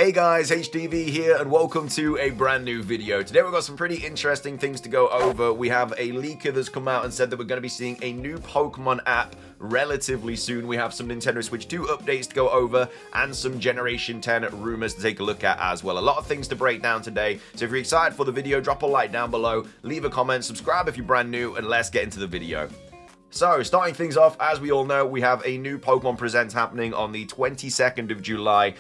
Hey guys, HDvee here and welcome to a brand new video. Today we've got some pretty interesting things to go over. We have a leaker that's come out and said that we're going to be seeing a new Pokemon app relatively soon. We have some Nintendo Switch 2 updates to go over and some Generation 10 rumors to take a look at as well. A lot of things to break down today. So if you're excited for the video, drop a like down below, leave a comment, subscribe if you're brand new, and let's get into the video. So, starting things off, as we all know, we have a new Pokemon Presents happening on the 22nd of July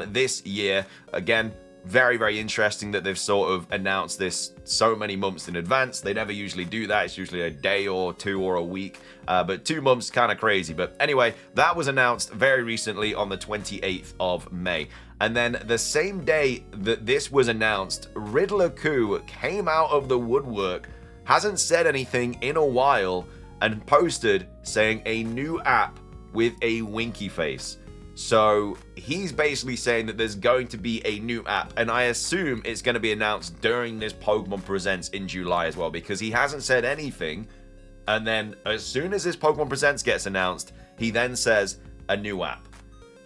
this year. Again, very, very interesting that they've sort of announced this so many months in advance. They never usually do that. It's usually a day or two or a week, but 2 months, kind of crazy. But anyway, that was announced very recently on the 28th of May. And then the same day that this was announced, Riddler-Koo came out of the woodwork, hasn't said anything in a while, and posted saying a new app with a winky face. So he's basically saying that there's going to be a new app, and I assume it's going to be announced during this Pokemon Presents in July as well, because he hasn't said anything, and then as soon as this Pokemon Presents gets announced, he then says a new app.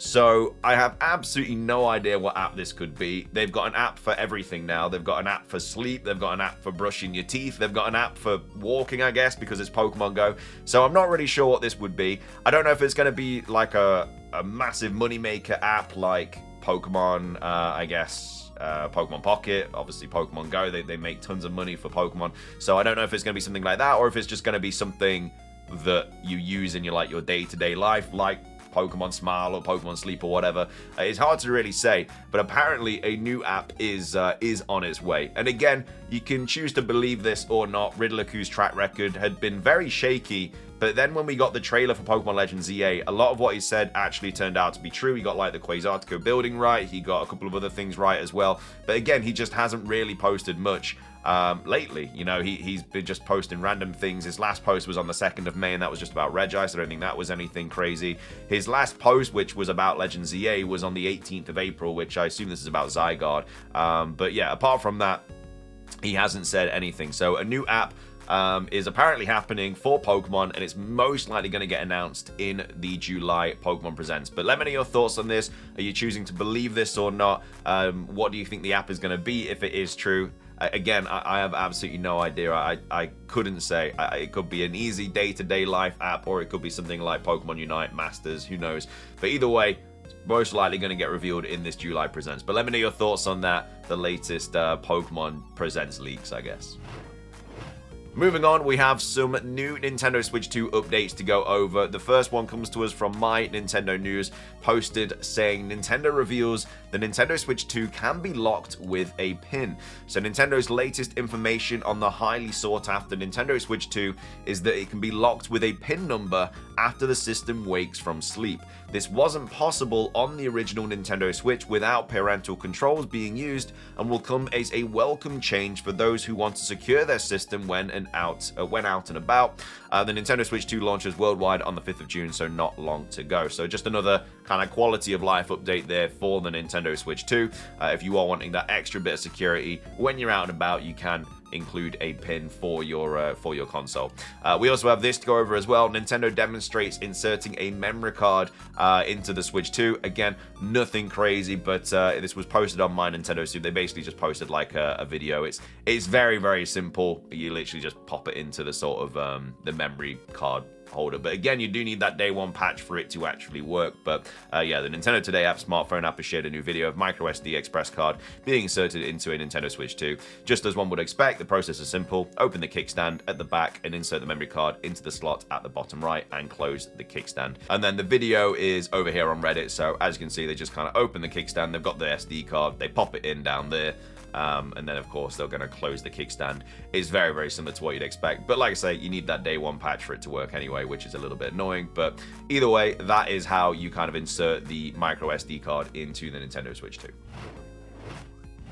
So I have absolutely no idea what app this could be. They've got an app for everything now. They've got an app for sleep. They've got an app for brushing your teeth. They've got an app for walking, I guess, because it's Pokemon Go. So I'm not really sure what this would be. I don't know if it's going to be like a massive moneymaker app like Pokemon, I guess, Pokemon Pocket, obviously Pokemon Go. They make tons of money for Pokemon. So I don't know if it's going to be something like that, or if it's just going to be something that you use in your day-to-day life, like Pokemon Smile or Pokemon Sleep or whatever. It's hard to really say, but apparently a new app is on its way. And again, you can choose to believe this or not. Riddler-Koo's track record had been very shaky, but then when we got the trailer for Pokemon Legends ZA, a lot of what he said actually turned out to be true. He got like the Quasartico building right, he got a couple of other things right as well, but again, he just hasn't really posted much lately. You know, he's been just posting random things. His last post was on the 2nd of May, and that was just about Regice. I don't think that was anything crazy. His last post, which was about Legends ZA, was on the 18th of April, which I assume this is about Zygarde. But yeah, apart from that, he hasn't said anything. So a new app is apparently happening for Pokemon, and it's most likely going to get announced in the July Pokemon Presents. But let me know your thoughts on this. Are you choosing to believe this or not? What do you think the app is going to be if it is true? Again, I have absolutely no idea. I couldn't say. It could be an easy day-to-day life app, or it could be something like Pokemon Unite, Masters, who knows. But either way, it's most likely going to get revealed in this July Presents. But let me know your thoughts on that, the latest Pokemon Presents leaks, I guess. Moving on, we have some new Nintendo Switch 2 updates to go over. The first one comes to us from My Nintendo News, posted saying Nintendo reveals the Nintendo Switch 2 can be locked with a pin. So Nintendo's latest information on the highly sought after Nintendo Switch 2 is that it can be locked with a pin number after the system wakes from sleep. This wasn't possible on the original Nintendo Switch without parental controls being used, and will come as a welcome change for those who want to secure their system when out and about. The Nintendo Switch 2 launches worldwide on the 5th of June, so not long to go. So just another kind of quality of life update there for the Nintendo Switch 2. If you are wanting that extra bit of security when you're out and about, you can include a pin for your console. We also have this to go over as well. Nintendo demonstrates inserting a memory card into the Switch 2. Again, nothing crazy, but this was posted on My Nintendo, so they basically just posted like a video. It's very, very simple. You literally just pop it into the sort of the memory card holder. But again, you do need that day one patch for it to actually work. But yeah, the Nintendo Today app smartphone app has shared a new video of micro SD express card being inserted into a Nintendo Switch 2. Just as one would expect, the process is simple. Open the kickstand at the back and insert the memory card into the slot at the bottom right and close the kickstand. And then the video is over here on Reddit. So as you can see, they just kind of open the kickstand. They've got the SD card. They pop it in down there. And then, of course, they're going to close the kickstand. It's very, very similar to what you'd expect. But like I say, you need that day one patch for it to work anyway, which is a little bit annoying. But either way, that is how you kind of insert the micro SD card into the Nintendo Switch 2.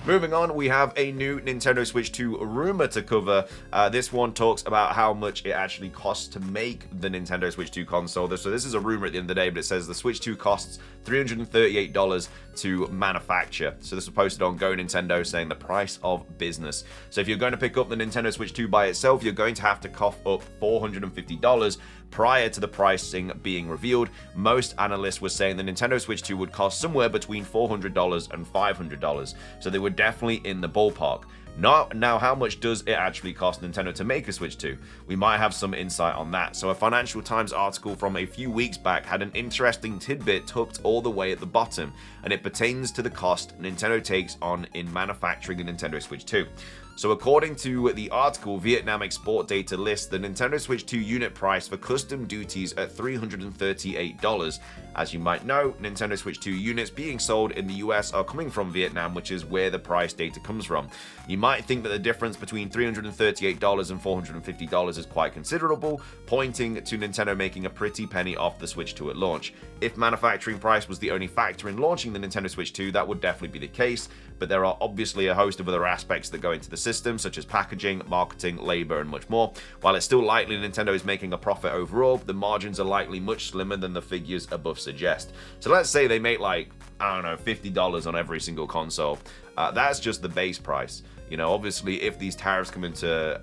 Moving on, we have a new Nintendo Switch 2 rumor to cover. This one talks about how much it actually costs to make the Nintendo Switch 2 console. So this is a rumor at the end of the day, but it says the Switch 2 costs $338 to manufacture. So this was posted on Go Nintendo saying the price of business. So if you're going to pick up the Nintendo Switch 2 by itself, you're going to have to cough up $450 prior to the pricing being revealed. Most analysts were saying the Nintendo Switch 2 would cost somewhere between $400 and $500. So they were definitely in the ballpark. Now, how much does it actually cost Nintendo to make a Switch 2? We might have some insight on that. So a Financial Times article from a few weeks back had an interesting tidbit tucked all the way at the bottom, and it pertains to the cost Nintendo takes on in manufacturing the Nintendo Switch 2. So according to the article, Vietnam Export Data lists the Nintendo Switch 2 unit price for custom duties at $338. As you might know, Nintendo Switch 2 units being sold in the US are coming from Vietnam, which is where the price data comes from. You might think that the difference between $338 and $450 is quite considerable, pointing to Nintendo making a pretty penny off the Switch 2 at launch. If manufacturing price was the only factor in launching the Nintendo Switch 2, that would definitely be the case, but there are obviously a host of other aspects that go into the system, such as packaging, marketing, labor, and much more. While it's still likely Nintendo is making a profit overall, the margins are likely much slimmer than the figures above suggest. So let's say they make like, I don't know, $50 on every single console. That's just the base price. You know, obviously, if these tariffs come into,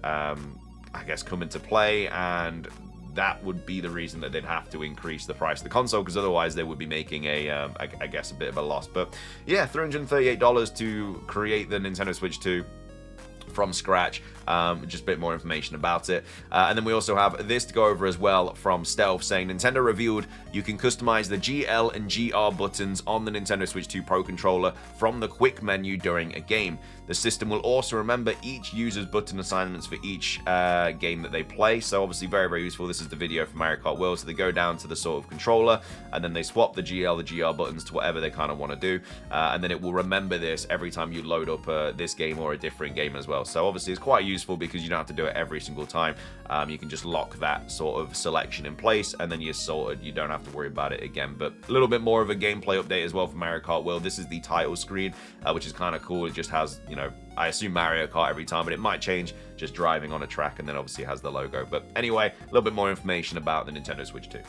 come into play, and that would be the reason that they'd have to increase the price of the console, because otherwise they would be making a bit of a loss. But yeah, $338 to create the Nintendo Switch 2 from scratch. Just a bit more information about it. And then we also have this to go over as well from Stealth, saying Nintendo revealed you can customize the GL and GR buttons on the Nintendo Switch 2 Pro controller from the quick menu during a game. The system will also remember each user's button assignments for each game that they play. So obviously very, very useful. This is the video from Mario Kart World. So they go down to the sort of controller, and then they swap the GL, the GR buttons to whatever they kind of want to do. And then it will remember this every time you load up this game or a different game as well. So obviously it's quite useful because you don't have to do it every single time. You can just lock that sort of selection in place, and then you're sorted. You don't have to worry about it again. But a little bit more of a gameplay update as well for Mario Kart World. This is the title screen, which is kind of cool. It just has, you know, I assume Mario Kart every time, but it might change just driving on a track, and then obviously it has the logo. But anyway, a little bit more information about the Nintendo Switch 2.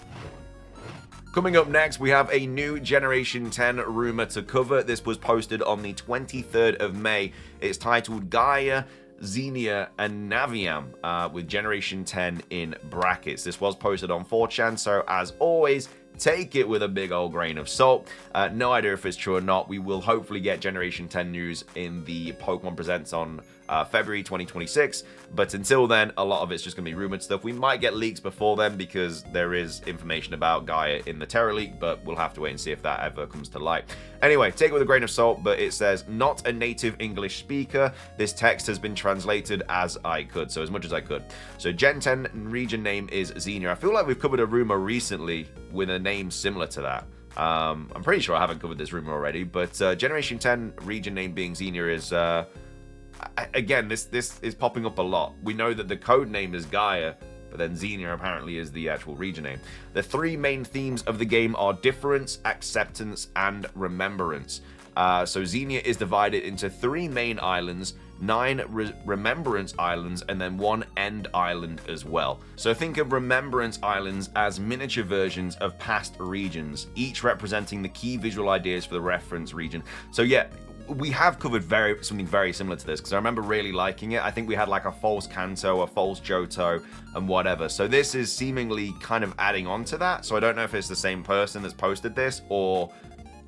Coming up next, we have a new Generation 10 rumor to cover. This was posted on the 23rd of May. It's titled Gaia, Xenia, and Naviam, with Generation 10 in brackets. This was posted on 4chan, so as always, take it with a big old grain of salt. No idea if it's true or not. We will hopefully get Generation 10 news in the Pokemon Presents on February 2026, but until then, a lot of it's just going to be rumored stuff. We might get leaks before then because there is information about Gaia in the Terra leak, but we'll have to wait and see if that ever comes to light. Anyway, take it with a grain of salt, but it says, not a native English speaker. This text has been translated as I could, so as much as I could. So Gen 10 region name is Xenia. I feel like we've covered a rumor recently with a name similar to that. I'm pretty sure I haven't covered this rumor already, but Generation 10 region name being Xenia is... Again, this is popping up a lot. We know that the code name is Gaia, but then Xenia apparently is the actual region name. The three main themes of the game are difference, acceptance, and remembrance. So Xenia is divided into 3 main islands, 9 Remembrance Islands, and then 1 End Island as well. So think of Remembrance Islands as miniature versions of past regions, each representing the key visual ideas for the reference region. So yeah, we have covered something very similar to this, because I remember really liking it. I think we had like a false Kanto, a false Johto, and whatever. So this is seemingly kind of adding on to that. So I don't know if it's the same person that's posted this, or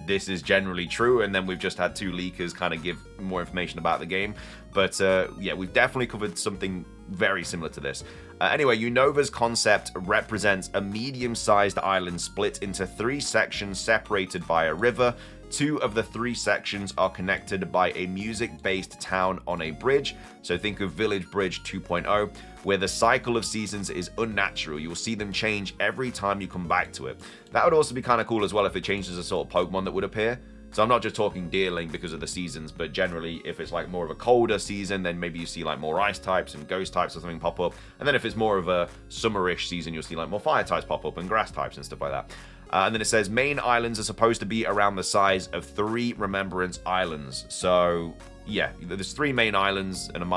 this is generally true, and then we've just had 2 leakers kind of give more information about the game. But yeah, we've definitely covered something very similar to this. Anyway, Unova's concept represents a medium-sized island split into 3 sections separated by a river. 2 of the 3 sections are connected by a music-based town on a bridge. So think of Village Bridge 2.0, where the cycle of seasons is unnatural. You'll see them change every time you come back to it. That would also be kind of cool as well if it changes the sort of Pokemon that would appear. So I'm not just talking Deerling because of the seasons, but generally if it's like more of a colder season, then maybe you see like more ice types and ghost types or something pop up. And then if it's more of a summerish season, you'll see like more fire types pop up and grass types and stuff like that. And then it says main islands are supposed to be around the size of 3 Remembrance Islands. So yeah, there's 3 main islands, and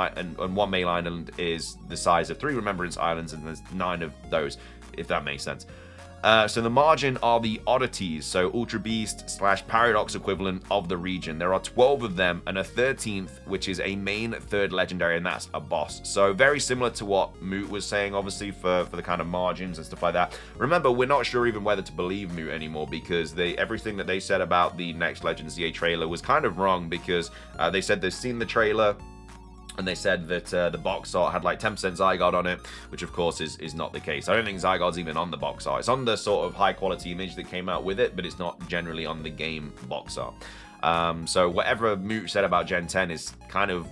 one main island is the size of 3 Remembrance Islands, and there's 9 of those, if that makes sense. So the margin are the oddities, so Ultra Beast / Paradox equivalent of the region. There are 12 of them, and a 13th, which is a main 3rd legendary, and that's a boss. So very similar to what Moot was saying, obviously, for the kind of margins and stuff like that. Remember, we're not sure even whether to believe Moot anymore, because everything that they said about the next Legends ZA trailer was kind of wrong, because they said they've seen the trailer, and they said that the box art had like 10% Zygarde on it, which of course is not the case. I don't think Zygarde's even on the box art. It's on the sort of high quality image that came out with it, but it's not generally on the game box art. So whatever Moot said about Gen 10 is kind of,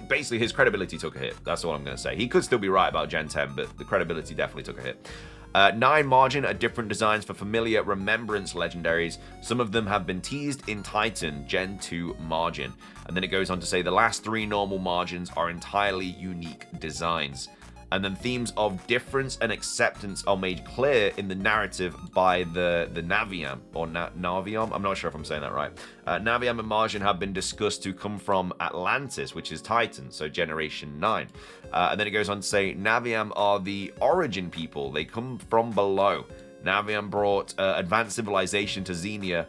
basically his credibility took a hit. That's all I'm going to say. He could still be right about Gen 10, but the credibility definitely took a hit. 9 margin are different designs for familiar Remembrance legendaries. Some of them have been teased in Titan Gen 2 margin. And then it goes on to say the last 3 normal margins are entirely unique designs. And then themes of difference and acceptance are made clear in the narrative by the Naviam, or Naviam, I'm not sure if I'm saying that right. Naviam and Margin have been discussed to come from Atlantis, which is Titan, so Generation 9. And then it goes on to say, Naviam are the origin people, they come from below. Naviam brought advanced civilization to Xenia,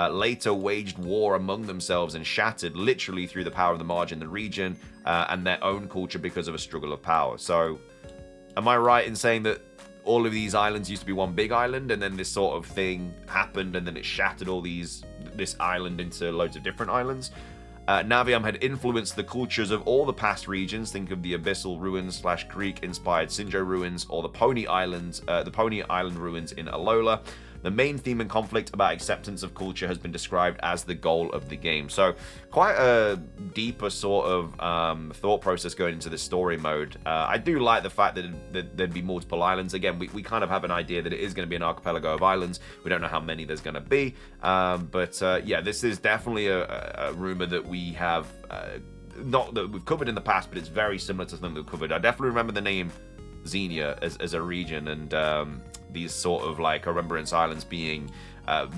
later waged war among themselves and shattered literally through the power of the Margin, the region, and their own culture because of a struggle of power. So, am I right in saying that all of these islands used to be one big island, and then this sort of thing happened, and then it shattered this island into loads of different islands? Naviam had influenced the cultures of all the past regions. Think of the Abyssal Ruins / Greek-inspired Sinjo Ruins, or the Pony Island ruins in Alola. The main theme and conflict about acceptance of culture has been described as the goal of the game. So quite a deeper sort of thought process going into this story mode. I do like the fact that there'd be multiple islands. Again, we kind of have an idea that it is going to be an archipelago of islands. We don't know how many there's going to be. Yeah, this is definitely a rumor that we have, not that we've covered in the past, but it's very similar to something we've covered. I definitely remember the name Xenia as a region, and these sort of like Remembrance Islands being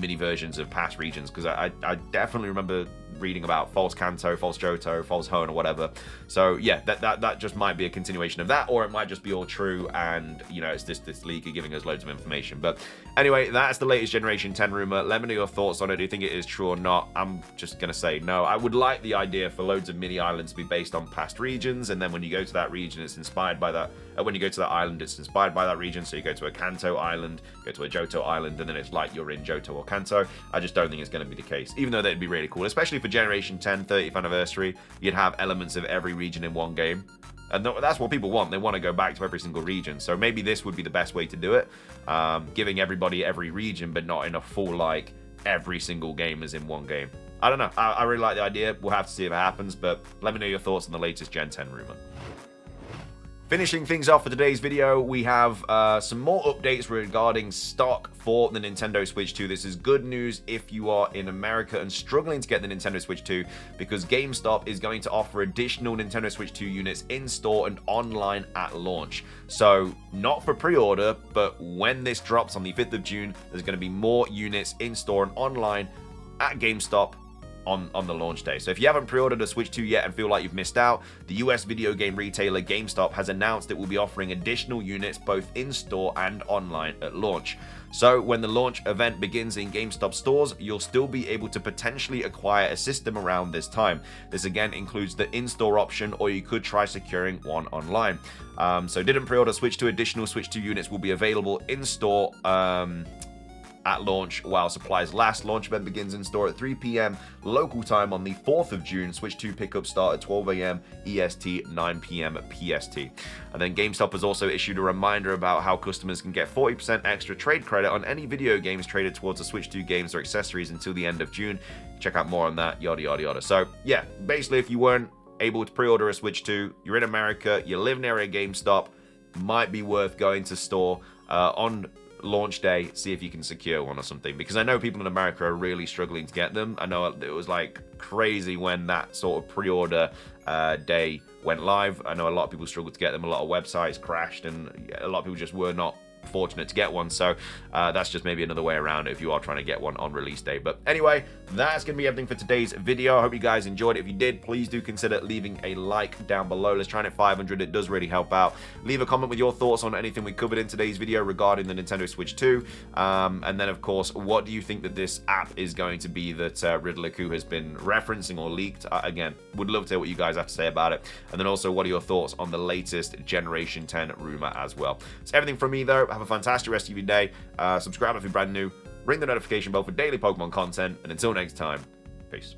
mini versions of past regions, because I definitely remember reading about False Kanto, False Johto, False Hoenn, or whatever. So yeah, that just might be a continuation of that, or it might just be all true, and you know, it's this league are giving us loads of information. But anyway, that's the latest Generation 10 rumor. Let me know your thoughts on it. Do you think it is true or not? I'm just gonna say no. I would like the idea for loads of mini islands to be based on past regions, and then when you go to that region, it's inspired by that. When you go to that island, it's inspired by that region. So you go to a Kanto island, go to a Johto island, and then it's like you're in Johto or Kanto. I just don't think it's going to be the case, even though that'd be really cool, especially for Generation 10 30th anniversary. You'd have elements of every region in one game, and that's what people want. They want to go back to every single region. So maybe this would be the best way to do it, giving everybody every region, but not in a full like every single game is in one game. I don't know. I really like the idea. We'll have to see if it happens, but let me know your thoughts on the latest Gen 10 rumor. Finishing things off for today's video, we have some more updates regarding stock for the Nintendo Switch 2. This is good news if you are in America and struggling to get the Nintendo Switch 2, because GameStop is going to offer additional Nintendo Switch 2 units in store and online at launch. So not for pre-order, but when this drops on the 5th of June, there's going to be more units in store and online at GameStop on the launch day. So if you haven't pre-ordered a Switch 2 yet and feel like you've missed out, the US video game retailer GameStop has announced it will be offering additional units both in-store and online at launch. So when the launch event begins in GameStop stores, you'll still be able to potentially acquire a system around this time. This again includes the in-store option, or you could try securing one online. So didn't pre-order Switch 2, additional Switch 2 units will be available in-store at launch while supplies last. Launch event begins in store at 3 p.m. local time on the 4th of June. Switch 2 pickups start at 12 a.m. EST, 9 p.m. PST. And then GameStop has also issued a reminder about how customers can get 40% extra trade credit on any video games traded towards the Switch 2 games or accessories until the end of June. Check out more on that, yada yada yada. So yeah, basically if you weren't able to pre-order a Switch 2, you're in America, you live near a GameStop, might be worth going to store on launch day, see if you can secure one or something, because I know people in America are really struggling to get them. I know it was like crazy when that sort of pre-order day went live. I know a lot of people struggled to get them. A lot of websites crashed, and a lot of people just were not fortunate to get one. So that's just maybe another way around it if you are trying to get one on release day. But anyway, that's going to be everything for today's video. I hope you guys enjoyed it. If you did, please do consider leaving a like down below. Let's try and hit 500. It does really help out. Leave a comment with your thoughts on anything we covered in today's video regarding the Nintendo Switch 2. And then, of course, what do you think that this app is going to be that Riddler-Coup has been referencing or leaked? Again, would love to hear what you guys have to say about it. And then also, what are your thoughts on the latest Generation 10 rumor as well? It's everything from me, though. Have a fantastic rest of your day. Subscribe if you're brand new. Ring the notification bell for daily Pokemon content. And until next time, peace.